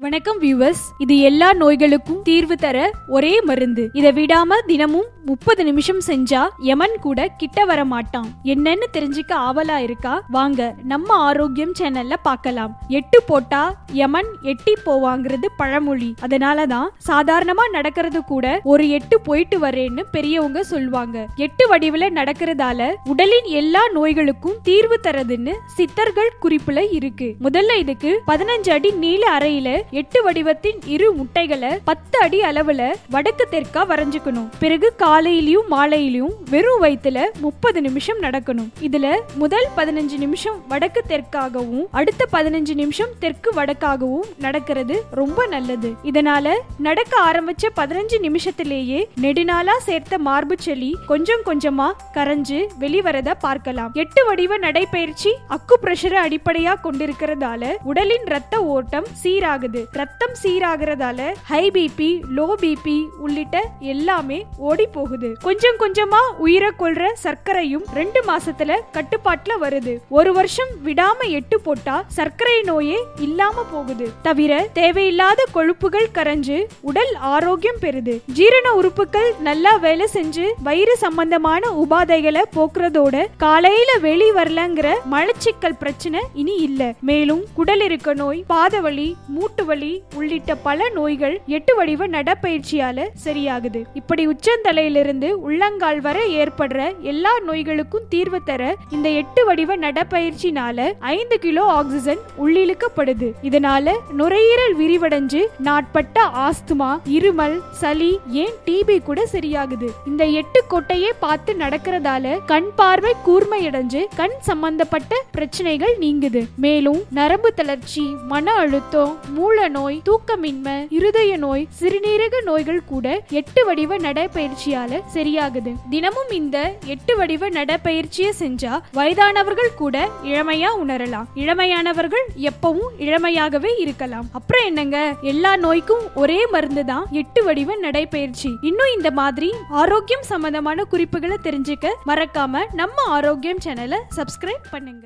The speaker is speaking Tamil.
வணக்கம் வியூவர்ஸ். இது எல்லா நோய்களுக்கும் தீர்வு தர ஒரே மருந்து. இதை விடாம தினமும் 30 நிமிஷம் செஞ்சா யமன் கூட கிட்ட வர மாட்டான். என்னன்னு தெரிஞ்சுக்க ஆவலா இருக்கா? வாங்க நம்ம ஆரோக்கியம் சேனல்ல பார்க்கலாம். 8 போட்டா யமன் எட்டி போவாங்கிறது பழமொழி. அதனாலதான் சாதாரணமா நடக்கிறது கூட ஒரு 8 போயிட்டு வரேன்னு பெரியவங்க சொல்லுவாங்க. 8 வடிவுல நடக்கிறதால உடலின் எல்லா நோய்களுக்கும் தீர்வு தரதுன்னு சித்தர்கள் குறிப்புல இருக்கு. முதல்ல இதுக்கு 15 அடி நீள அறையில 8 வடிவத்தின் இரு முட்டைகளை 10 அடி அளவுல வடக்கு தெற்கா வரைஞ்சுக்கணும். பிறகு காலையிலயும் மாலையிலயும் வெறும் வயிற்றுல 30 நிமிஷம் நடக்கணும். இதுல முதல் 15 நிமிஷம் வடக்கு தெற்காகவும் அடுத்த 15 நிமிஷம் தெற்கு வடக்காகவும் நடக்கிறது ரொம்ப நல்லது. இதனால நடக்க ஆரம்பிச்ச 15 நிமிஷத்திலேயே நெடுநாளா சேர்த்த மார்பு சளி கொஞ்சம் கொஞ்சமா கரைஞ்சு வெளிவரத பார்க்கலாம். 8 வடிவ நடைபயிற்சி அக்கு பிரஷரை அடிப்படையா கொண்டிருக்கிறதால உடலின் ரத்த ஓட்டம் சீராகுது. ரத்தம் சீராகிறதால ஹை பிபி, லோ பிபி உள்ளிட்ட எல்லாமே ஓடி போகுது. கொஞ்சம் கொஞ்சமா உயிரை கொள்ற சர்க்கரையும் 2 மாசத்துல கட்டுப்பாட்டுல வருது. ஒரு வருஷம் விடாம 8 போட்டா சர்க்கரை நோயே இல்லாம போகுது. தவிர தேவையில்லாத கொழுப்புகள் கரைஞ்சு உடல் ஆரோக்கியம் பெறுது. ஜீரண உறுப்புகள் நல்லா வேலை செஞ்சு வயிறு சம்பந்தமான உபாதைகளை போக்குறதோட காலையில வெளி வரலங்கிற மலச்சிக்கல் பிரச்சனை இனி இல்ல. மேலும் குடலிருக்க நோய், பாதவலி, மூட்டு வலி உள்ளிட்ட பல நோய்கள் 8 வடிவ நடப்பயிற்சியால சரியாகுது. இப்படி உச்சந்தலையிலிருந்து உள்ளங்கால் வரை ஏற்படுற எல்லா நோய்களுக்கும் தீர்வு தர இந்த 8 வடிவ நடப்பயிற்சினால 5 கிலோ ஆக்சிஜன் உள்ளிழுக்கப்படுது. இதனால நுரையீரல் விரிவடைஞ்சு நாட்பட்ட ஆஸ்துமா, இருமல், சளி, ஏன் டிபி கூட சரியாகுது. இந்த 8 கொட்டையே பார்த்து நடக்கிறதால கண் பார்வை கூர்மையடைஞ்சு கண் சம்பந்தப்பட்ட பிரச்சனைகள் நீங்குது. மேலும் நரம்பு தளர்ச்சி, மன அழுத்தம், மூல நோய், தூக்கமின்மை, இருதய நோய், சிறுநீரக நோய்கள் கூட 8 வடிவ நடைபயிற்சியால சரியாகுது. தினமும் இந்த 8 வடிவ நடைபயிற்சியை செஞ்சா வயதானவர்கள் கூட இளமையா உணரலாம். இளமையானவர்கள் எப்பவும் இளமையாகவே இருக்கலாம். அப்புறம் என்னங்க, எல்லா நோய்க்கும் ஒரே மருந்து தான் 8 வடிவ நடைபயிற்சி. இன்னும் இந்த மாதிரி ஆரோக்கியம் சம்பந்தமான குறிப்புகளை தெரிஞ்சுக்க மறக்காம நம்ம ஆரோக்கியம் சேனலை சப்ஸ்கிரைப் பண்ணுங்க.